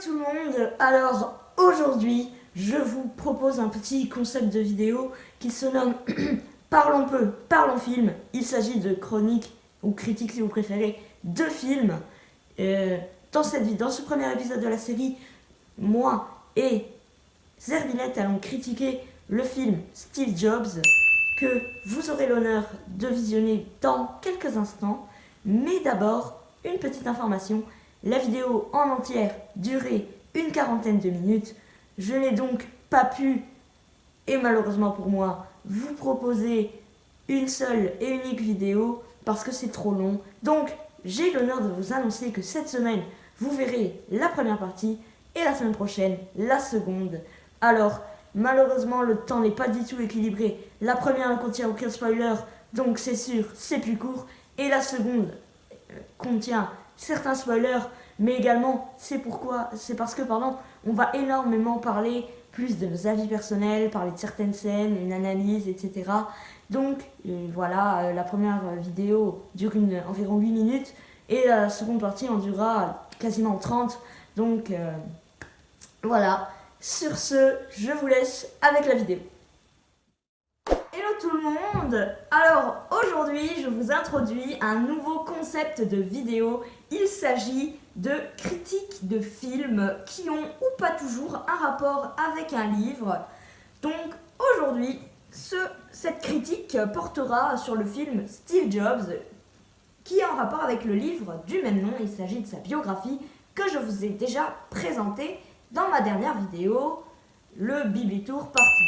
tout le monde, alors aujourd'hui je vous propose un petit concept de vidéo qui se nomme Parlons peu, parlons film. Il s'agit de chroniques ou critiques si vous préférez de films. Dans ce premier épisode de la série, moi et Zerbinette allons critiquer le film Steve Jobs que vous aurez l'honneur de visionner dans quelques instants. Mais d'abord, une petite information. La vidéo en entière durait une quarantaine de minutes. Je n'ai donc pas pu, et malheureusement pour moi, vous proposer une seule et unique vidéo parce que c'est trop long. Donc, j'ai l'honneur de vous annoncer que cette semaine, vous verrez la première partie et la semaine prochaine, la seconde. Alors, malheureusement, le temps n'est pas du tout équilibré. La première ne contient aucun spoiler, donc c'est sûr, c'est plus court. Et la seconde contient certains spoilers, mais également c'est parce que on va énormément parler plus de nos avis personnels, parler de certaines scènes, une analyse, etc. Donc voilà, la première vidéo dure environ 8 minutes et la seconde partie en durera quasiment 30. Donc voilà, sur ce, je vous laisse avec la vidéo. Hello tout le monde! Alors aujourd'hui je vous introduis un nouveau concept de vidéo. Il s'agit de critiques de films qui ont ou pas toujours un rapport avec un livre. Donc aujourd'hui cette critique portera sur le film Steve Jobs qui a un rapport avec le livre du même nom. Il s'agit de sa biographie que je vous ai déjà présentée dans ma dernière vidéo, le Biblitour partie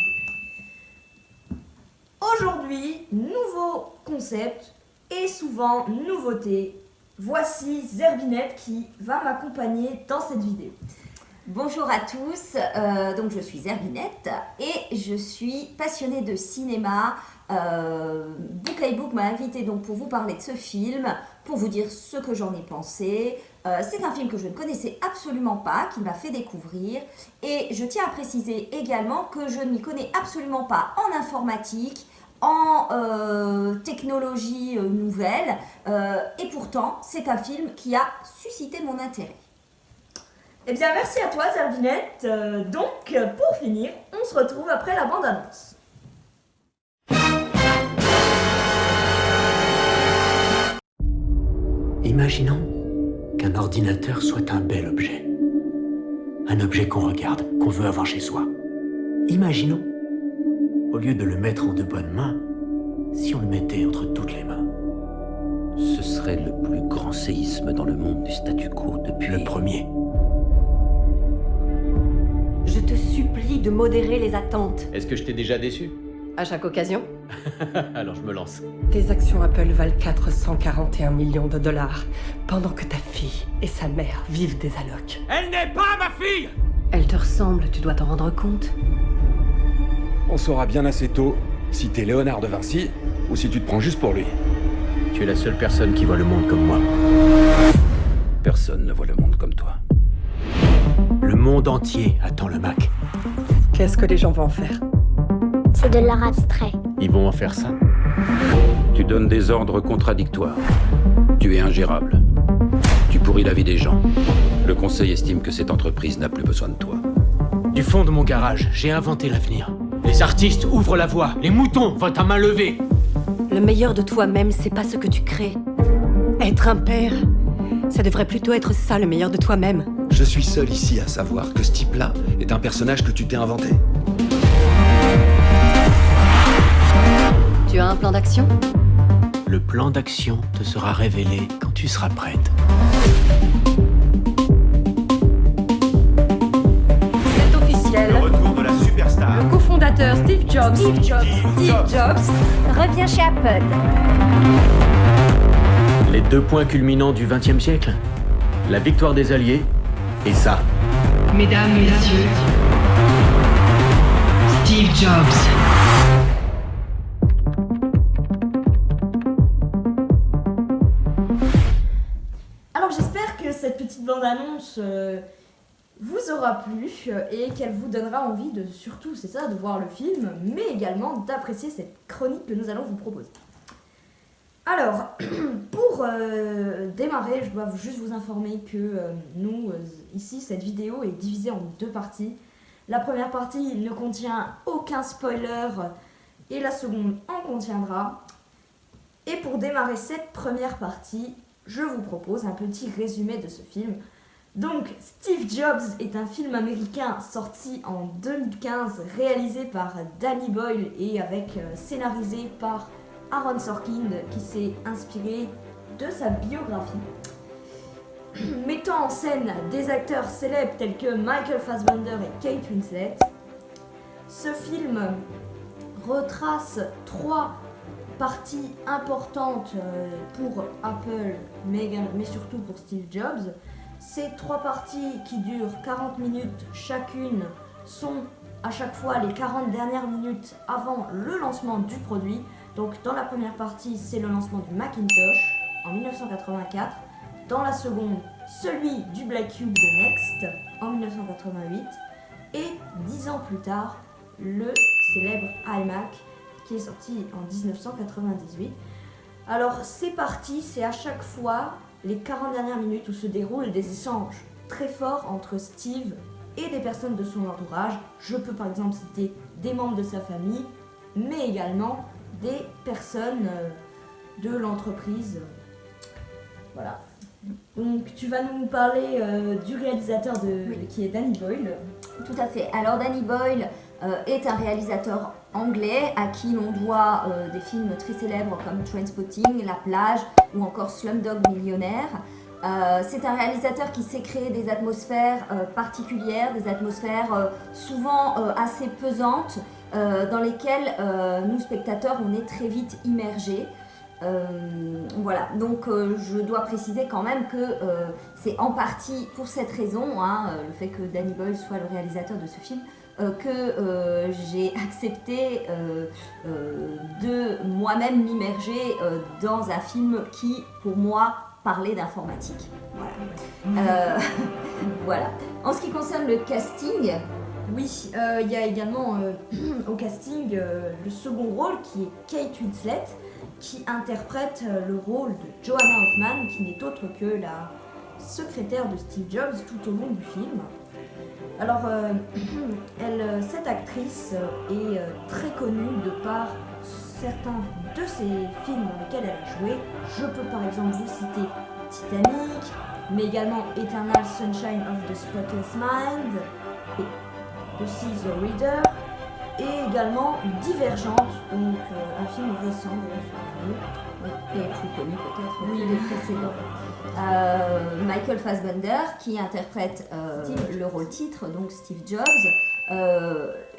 2. Aujourd'hui, nouveau concept et souvent nouveauté. Voici Zerbinette qui va m'accompagner dans cette vidéo. Bonjour à tous, donc je suis Zerbinette et je suis passionnée de cinéma. Book by Book m'a invitée donc pour vous parler de ce film, pour vous dire ce que j'en ai pensé. C'est un film que je ne connaissais absolument pas, qui m'a fait découvrir. Et je tiens à préciser également que je ne m'y connais absolument pas en informatique, en technologie nouvelle. Et pourtant, c'est un film qui a suscité mon intérêt. Eh bien, merci à toi, Zerbinette. Donc, pour finir, on se retrouve après la bande-annonce. Imaginons qu'un ordinateur soit un bel objet. Un objet qu'on regarde, qu'on veut avoir chez soi. Imaginons, au lieu de le mettre en de bonnes mains, si on le mettait entre toutes les mains. Ce serait le plus grand séisme dans le monde du statu quo depuis... Le premier. Je te supplie de modérer les attentes. Est-ce que je t'ai déjà déçu? À chaque occasion, Alors je me lance. tes actions Apple valent 441 millions de dollars, pendant que ta fille et sa mère vivent des allocs. Elle n'est pas ma fille! Elle te ressemble, tu dois t'en rendre compte. On saura bien assez tôt si t'es Léonard de Vinci ou si tu te prends juste pour lui. Tu es la seule personne qui voit le monde comme moi. Personne ne voit le monde comme toi. Le monde entier attend le Mac. Qu'est-ce que les gens vont en faire? C'est de l'art abstrait. Ils vont en faire ça. Tu donnes des ordres contradictoires. Tu es ingérable. Tu pourris la vie des gens. Le conseil estime que cette entreprise n'a plus besoin de toi. Du fond de mon garage, j'ai inventé l'avenir. Les artistes ouvrent la voie, les moutons votent à main levée. Le meilleur de toi-même, c'est pas ce que tu crées. Être un père, ça devrait plutôt être ça, le meilleur de toi-même. Je suis seul ici à savoir que ce type-là est un personnage que tu t'es inventé. Tu as un plan d'action? Le plan d'action te sera révélé quand tu seras prête. C'est officiel. Retour de la superstar. Le cofondateur Steve Jobs Reviens chez Apple. Les deux points culminants du XXe siècle, la victoire des Alliés et ça. Mesdames, Messieurs, Steve Jobs. Alors j'espère que cette petite bande-annonce vous aura plu et qu'elle vous donnera envie de, surtout c'est ça, de voir le film, mais également d'apprécier cette chronique que nous allons vous proposer. Alors, pour démarrer, je dois juste vous informer que nous, ici, cette vidéo est divisée en 2 parties. La première partie ne contient aucun spoiler et la seconde en contiendra. Et pour démarrer cette première partie, je vous propose un petit résumé de ce film. Donc, Steve Jobs est un film américain sorti en 2015, réalisé par Danny Boyle et scénarisé par Aaron Sorkin, qui s'est inspiré de sa biographie. Mettant en scène des acteurs célèbres tels que Michael Fassbender et Kate Winslet, ce film retrace 3 parties importantes pour Apple, mais surtout pour Steve Jobs. Ces 3 parties qui durent 40 minutes chacune sont à chaque fois les 40 dernières minutes avant le lancement du produit. Donc dans la première partie, c'est le lancement du Macintosh en 1984. Dans la seconde, celui du Black Cube de Next en 1988. Et 10 ans plus tard, le célèbre iMac qui est sorti en 1998. Alors ces parties, c'est à chaque fois les 40 dernières minutes où se déroulent des échanges très forts entre Steve et des personnes de son entourage. Je peux par exemple citer des membres de sa famille, mais également des personnes de l'entreprise. Voilà. Donc tu vas nous parler du réalisateur qui est Danny Boyle. Tout à fait. Alors Danny Boyle est un réalisateur anglais à qui l'on doit des films très célèbres comme Trainspotting, La Plage ou encore Slumdog Millionnaire. C'est un réalisateur qui sait créer des atmosphères particulières, des atmosphères souvent assez pesantes, dans lesquelles nous spectateurs on est très vite immergés. Voilà, donc je dois préciser quand même que c'est en partie pour cette raison, le fait que Danny Boyle soit le réalisateur de ce film, que j'ai accepté de moi-même m'immerger dans un film qui, pour moi, parlait d'informatique. Voilà. Voilà. En ce qui concerne le casting, oui, il y a également au casting le second rôle qui est Kate Winslet, qui interprète le rôle de Joanna Hoffman, qui n'est autre que la secrétaire de Steve Jobs tout au long du film. Alors, cette actrice est très connue de par certains de ses films dans lesquels elle a joué. Je peux par exemple vous citer Titanic, mais également Eternal Sunshine of the Spotless Mind, et aussi The Reader, et également Divergente, donc un film récent et plus connu peut-être que les précédents. Michael Fassbender qui interprète le rôle titre, donc Steve Jobs,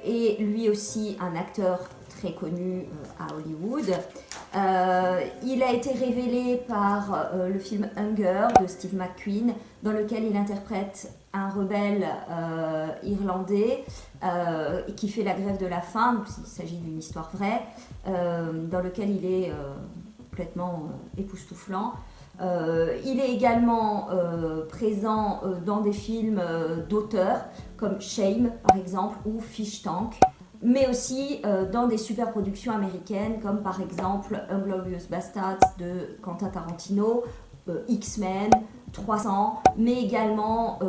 est lui aussi un acteur très connu à Hollywood. Il a été révélé par le film Hunger de Steve McQueen, dans lequel il interprète un rebelle irlandais qui fait la grève de la faim. Donc, il s'agit d'une histoire vraie, dans lequel il est complètement époustouflant. Il est également présent dans des films d'auteurs comme Shame par exemple ou Fish Tank, mais aussi dans des super productions américaines comme par exemple Inglourious Basterds de Quentin Tarantino, X-Men, 300, mais également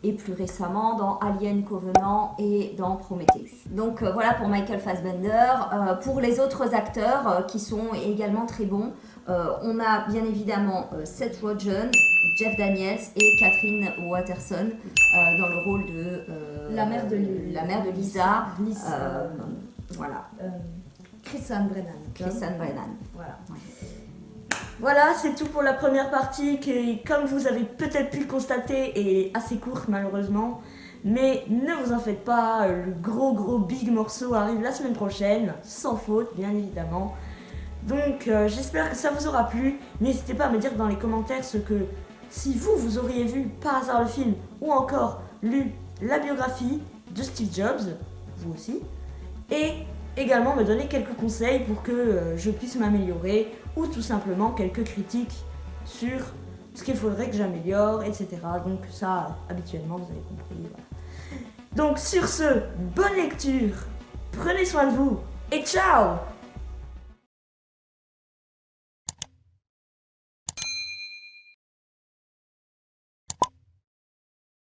et plus récemment dans Alien Covenant et dans Prometheus. Donc voilà pour Michael Fassbender. Pour les autres acteurs qui sont également très bons, on a bien évidemment Seth Rogen, Jeff Daniels et Catherine Waterston dans le rôle de la mère de Lisa. Voilà. Chrisann Brennan. Voilà. Voilà, c'est tout pour la première partie qui, comme vous avez peut-être pu le constater, est assez courte malheureusement. Mais ne vous en faites pas, le gros big morceau arrive la semaine prochaine, sans faute bien évidemment. Donc j'espère que ça vous aura plu. N'hésitez pas à me dire dans les commentaires si vous auriez vu par hasard le film ou encore lu la biographie de Steve Jobs, vous aussi. Et également me donner quelques conseils pour que je puisse m'améliorer ou tout simplement quelques critiques sur ce qu'il faudrait que j'améliore, etc. Donc ça, habituellement, vous avez compris. Voilà. Donc sur ce, bonne lecture, prenez soin de vous et ciao!